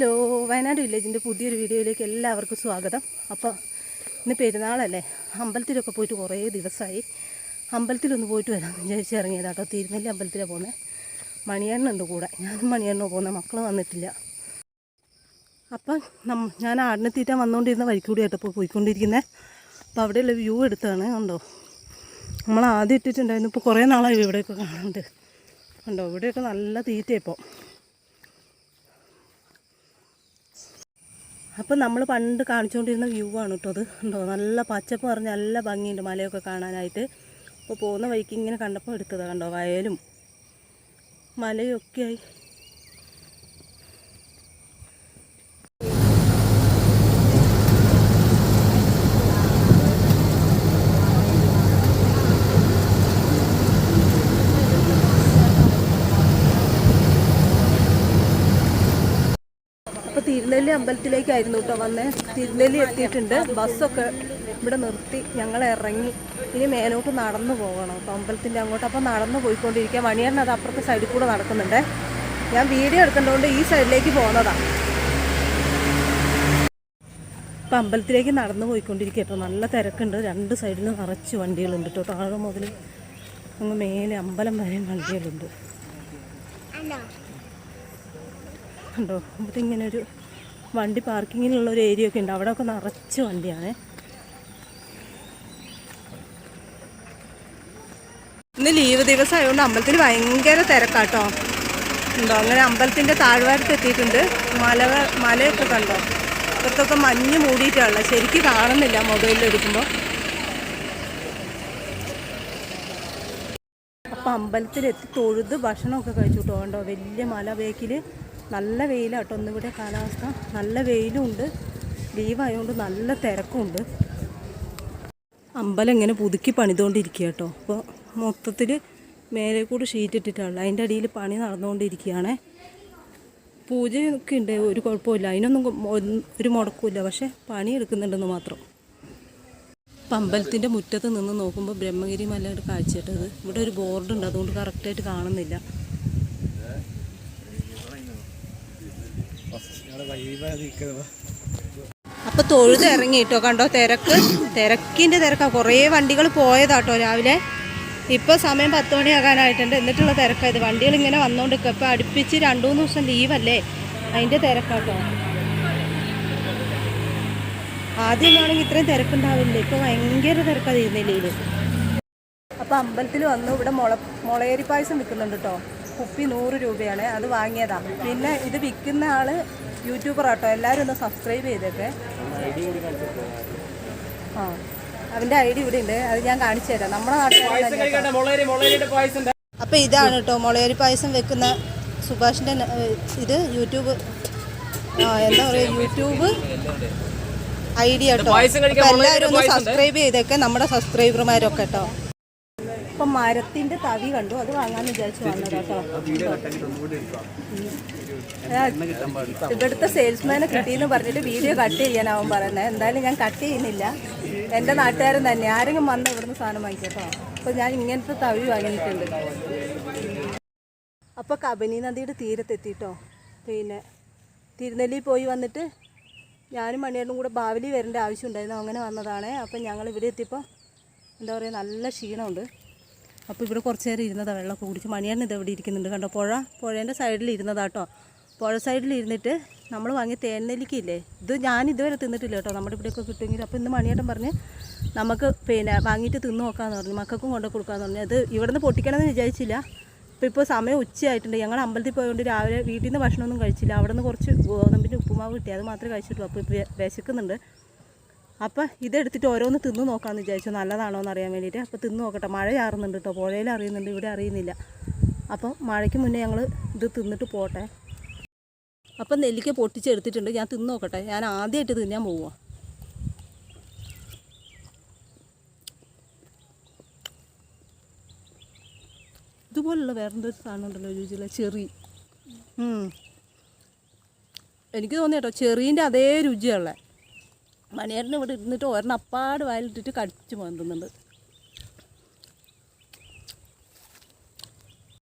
Hello, Wayanad വില്ലേജിൻ്റെ പുതിയൊരു വീഡിയോയിലേക്ക് എല്ലാവർക്കും സ്വാഗതം. അപ്പോൾ ഇന്ന് പെരുന്നാളല്ലേ, അമ്പലത്തിലൊക്കെ പോയിട്ട് കുറേ ദിവസമായി. അമ്പലത്തിലൊന്ന് പോയിട്ട് വരാമെന്ന് വിചാരിച്ച് ഇറങ്ങിയതാട്ടോ. തിരുനെല്ലി അമ്പലത്തിലാണ് പോകുന്നത്. മണിയണ്ണുണ്ട് കൂടെ, ഞാനും മണിയണ്ണോ പോകുന്നത്, മക്കൾ വന്നിട്ടില്ല. അപ്പം ഞാൻ ആടിനെ തീറ്റാൻ വന്നുകൊണ്ടിരുന്ന വഴിക്കൂടി ആയിട്ട് ഇപ്പോൾ പോയിക്കൊണ്ടിരിക്കുന്നത്. അപ്പോൾ അവിടെയുള്ള വ്യൂ എടുത്താണ്. കണ്ടോ, നമ്മൾ ആദ്യം ഇട്ടിട്ടുണ്ടായിരുന്നു. ഇപ്പോൾ കുറേ നാളായി ഇവിടെയൊക്കെ കാണുന്നുണ്ട്. കണ്ടോ, ഇവിടെയൊക്കെ നല്ല തീറ്റയിപ്പോൾ. അപ്പം നമ്മൾ പണ്ട് കാണിച്ചുകൊണ്ടിരുന്ന വ്യൂ ആണ് കേട്ടോ അത്. ഉണ്ടോ, നല്ല പച്ചപ്പ് പറഞ്ഞ് നല്ല ഭംഗിയുണ്ട് മലയൊക്കെ കാണാനായിട്ട്. അപ്പോൾ പോകുന്ന വഴിക്ക് ഇങ്ങനെ കണ്ടപ്പോൾ എടുത്തതാണ്. കണ്ടോ, വയലും മലയും ഒക്കെയായി. അപ്പോൾ തിരുനെല്ലി അമ്പലത്തിലേക്കായിരുന്നു കേട്ടോ വന്നേ. തിരുനെല്ലി എത്തിയിട്ടുണ്ട്. ബസ്സൊക്കെ ഇവിടെ നിർത്തി ഞങ്ങൾ ഇറങ്ങി. ഇനി മേലോട്ട് നടന്നു പോകണം അപ്പോൾ അമ്പലത്തിൻ്റെ അങ്ങോട്ട്. അപ്പോൾ നടന്നു പോയിക്കൊണ്ടിരിക്കുക. മണിയണ്ണ അത് അപ്പുറത്തെ സൈഡിൽ കൂടെ നടക്കുന്നുണ്ട്. ഞാൻ വീഡിയോ എടുക്കേണ്ടതുകൊണ്ട് ഈ സൈഡിലേക്ക് പോകുന്നതാണ്. അപ്പോൾ അമ്പലത്തിലേക്ക് നടന്നു പോയിക്കൊണ്ടിരിക്കുക കേട്ടോ. നല്ല തിരക്കുണ്ട്. രണ്ട് സൈഡിലും നിറച്ച് വണ്ടികളുണ്ട് കേട്ടോ. താഴെ മുതൽ അങ്ങ് മേലെ അമ്പലം വരെയും വണ്ടികളുണ്ട്. ഉണ്ടോ, ഇവിടെ ഇങ്ങനെ ഒരു വണ്ടി പാർക്കിങ്ങിനുള്ളൊരു ഏരിയ ഒക്കെ ഉണ്ട്. അവിടെയൊക്കെ നിറച്ച് വണ്ടിയാണ്. ഇന്ന് ലീവ് ദിവസം ആയതുകൊണ്ട് അമ്പലത്തിൽ ഭയങ്കര തിരക്കാട്ടോ. ഉണ്ടോ, അങ്ങനെ അമ്പലത്തിൻ്റെ താഴ്വാരത്ത് എത്തിയിട്ടുണ്ട്. മലയൊക്കെ കണ്ടോ, ഇപ്പത്തൊക്കെ മഞ്ഞ് മൂടിയിട്ടുള്ള ശരിക്കും കാണുന്നില്ല മൊബൈലിൽ എടുക്കുമ്പോൾ. അപ്പം അമ്പലത്തിലെത്തി തൊഴുത് ഭക്ഷണമൊക്കെ കഴിച്ചു കേട്ടോ. കണ്ടോ, വലിയ മല ബേക്കിൽ നല്ല വെയിലാട്ടോ. ഒന്നിവിടെ കാലാവസ്ഥ നല്ല വെയിലും ഉണ്ട്. ലീവായതുകൊണ്ട് നല്ല തിരക്കുണ്ട്. അമ്പലം ഇങ്ങനെ പുതുക്കി പണിതുകൊണ്ടിരിക്കുക കേട്ടോ. അപ്പോൾ മൊത്തത്തിൽ മേലെ കൂടി ഷീറ്റ് ഇട്ടിട്ടുള്ള അതിൻ്റെ അടിയിൽ പണി നടന്നുകൊണ്ടിരിക്കുകയാണ്. പൂജയൊക്കെ ഉണ്ട്, ഒരു കുഴപ്പമില്ല, അതിനൊന്നും ഒരു മുടക്കില്ല. പക്ഷേ പണി എടുക്കുന്നുണ്ടെന്ന് മാത്രം. അപ്പം അമ്പലത്തിൻ്റെ മുറ്റത്ത് നിന്ന് നോക്കുമ്പോൾ ബ്രഹ്മഗിരി മലയുടെ കാഴ്ചയിട്ടത്. ഇവിടെ ഒരു ബോർഡുണ്ട്, അതുകൊണ്ട് കറക്റ്റായിട്ട് കാണുന്നില്ല. അപ്പോൾ തൊഴുത് ഇറങ്ങി കേട്ടോ. കണ്ടോ, തിരക്കിൻ്റെ തിരക്കാണ്. കുറേ വണ്ടികൾ പോയതാട്ടോ രാവിലെ. ഇപ്പോൾ സമയം 10 മണിയാകാനായിട്ടുണ്ട്. എന്നിട്ടുള്ള തിരക്കായത്. വണ്ടികൾ ഇങ്ങനെ വന്നുകൊണ്ടിരിക്കുക. ഇപ്പോൾ അടുപ്പിച്ച് 2-3 ദിവസം ലീവല്ലേ, അതിൻ്റെ തിരക്കാട്ടോ. ആദ്യമൊന്നാണെങ്കിൽ ഇത്രയും തിരക്കുണ്ടാവില്ല. ഇപ്പോൾ ഭയങ്കര തിരക്കാണ് തിരുനെല്ലിയിൽ. അപ്പോൾ അമ്പലത്തിൽ വന്നു. ഇവിടെ മുളയരി പായസം വിൽക്കുന്നുണ്ട് കേട്ടോ. കുപ്പി 100 രൂപയാണ്. അത് വാങ്ങിയതാണ്. പിന്നെ ഇത് വിൽക്കുന്ന ആൾ യൂട്യൂബറാട്ടോ. എല്ലാവരും ഒന്ന് സബ്സ്ക്രൈബ് ചെയ്തേക്കെ. ആ, അതിൻ്റെ ഐഡി ഇവിടെ ഉണ്ട്, അത് ഞാൻ കാണിച്ചു തരാം. നമ്മുടെ നാട്ടിൽ. അപ്പോൾ ഇതാണ് കേട്ടോ മുളയരി പായസം വെക്കുന്ന സുഭാഷിൻ്റെ ഇത് യൂട്യൂബ്, എന്താ പറയുക, യൂട്യൂബ് ഐഡി കേട്ടോ. അപ്പോൾ എല്ലാവരും ഒന്ന് സബ്സ്ക്രൈബ് ചെയ്തേക്കെ, നമ്മുടെ സബ്സ്ക്രൈബർമാരൊക്കെ കേട്ടോ. അപ്പം മരത്തിൻ്റെ തവി കണ്ടു, അത് വാങ്ങാമെന്ന് വിചാരിച്ചു വന്നതാട്ടോ. ഇവിടുത്തെ സെയിൽസ്മാനെ കിട്ടിയെന്ന് പറഞ്ഞിട്ട് വീഡിയോ കട്ട് ചെയ്യാനാവും പറയുന്നത്. എന്തായാലും ഞാൻ കട്ട് ചെയ്യുന്നില്ല. എൻ്റെ നാട്ടുകാരൻ തന്നെ ആരെങ്കിലും വന്ന് ഇവിടുന്ന് സാധനം വാങ്ങിക്കട്ടോ. അപ്പോൾ ഞാൻ ഇങ്ങനത്തെ തവി വാങ്ങിയിട്ടുണ്ട്. അപ്പോൾ കബനി നദിയുടെ തീരത്തെത്തിയിട്ടോ. പിന്നെ തിരുനെല്ലി പോയി വന്നിട്ട് ഞാനും മണിയേട്ടനും കൂടെ ബാവലി വരേണ്ട ആവശ്യമുണ്ടായിരുന്നു. അങ്ങനെ വന്നതാണ്. അപ്പം ഞങ്ങൾ ഇവിടെ എത്തിയപ്പോൾ എന്താ പറയുക, നല്ല ക്ഷീണമുണ്ട്. അപ്പോൾ ഇവിടെ കുറച്ച് നേരം ഇരുന്നതാണ്, വെള്ളമൊക്കെ കുടിച്ച്. മണിയേട്ടൻ ഇത് എവിടെ ഇരിക്കുന്നുണ്ട് കണ്ടോ. പുഴേൻ്റെ സൈഡിൽ ഇരുന്നതാട്ടോ. പുഴ സൈഡിൽ ഇരുന്നിട്ട് നമ്മൾ വാങ്ങിയ തേൻനെല്ലിക്കയില്ലേ, ഇത് ഞാൻ ഇതുവരെ തിന്നിട്ടില്ല കേട്ടോ. നമ്മുടെ ഇവിടെയൊക്കെ കിട്ടുമെങ്കിൽ. അപ്പോൾ ഇന്ന് മണിയേട്ടൻ പറഞ്ഞ് നമുക്ക് പിന്നെ വാങ്ങിയിട്ട് തിന്ന് നോക്കാമെന്ന് പറഞ്ഞു. മക്കൾക്കും കൊണ്ട് കൊടുക്കാമെന്ന് പറഞ്ഞു. അത് ഇവിടെ നിന്ന് പൊട്ടിക്കണമെന്ന് വിചാരിച്ചില്ല. ഇപ്പോൾ സമയം ഉച്ചയായിട്ടുണ്ട്. ഞങ്ങൾ അമ്പലത്തിൽ പോയതുകൊണ്ട് രാവിലെ വീട്ടിൽ നിന്ന് ഭക്ഷണമൊന്നും കഴിച്ചില്ല. അവിടെ നിന്ന് കുറച്ച് ഗോതമ്പിൻ്റെ ഉപ്പുമാവ് കിട്ടി, അത് മാത്രമേ കഴിച്ചിട്ടുള്ളൂ. അപ്പോൾ ഇപ്പോൾ വിശക്കുന്നുണ്ട്. അപ്പോൾ ഇതെടുത്തിട്ട് ഓരോന്ന് തിന്ന് നോക്കാമെന്ന് വിചാരിച്ചു, നല്ലതാണോ എന്ന് അറിയാൻ വേണ്ടിയിട്ട്. അപ്പോൾ തിന്ന് നോക്കട്ടെ. മഴ ചാറുന്നുണ്ട് കേട്ടോ. പുഴയിൽ അറിയുന്നുണ്ട്, ഇവിടെ അറിയുന്നില്ല. അപ്പോൾ മഴയ്ക്ക് മുന്നേ ഞങ്ങൾ ഇത് തിന്നിട്ട് പോട്ടെ. അപ്പം നെല്ലിക്ക പൊട്ടിച്ചെടുത്തിട്ടുണ്ട്. ഞാൻ തിന്ന് നോക്കട്ടെ. ഞാൻ ആദ്യമായിട്ട് തിന്നാൻ പോവുക. ഇതുപോലുള്ള വേറെന്തൊരു സാധനം ഉണ്ടല്ലോ രുചിയുള്ള ചെറി. എനിക്ക് തോന്നി കേട്ടോ, ചെറീൻ്റെ അതേ രുചിയുള്ള. മണിയേട്ടന് ഇവിടെ ഇരുന്നിട്ട് ഒരെണ്ണം അപ്പാട് വായിലിട്ടിട്ട് കടിച്ച് പോകുന്നുണ്ട്.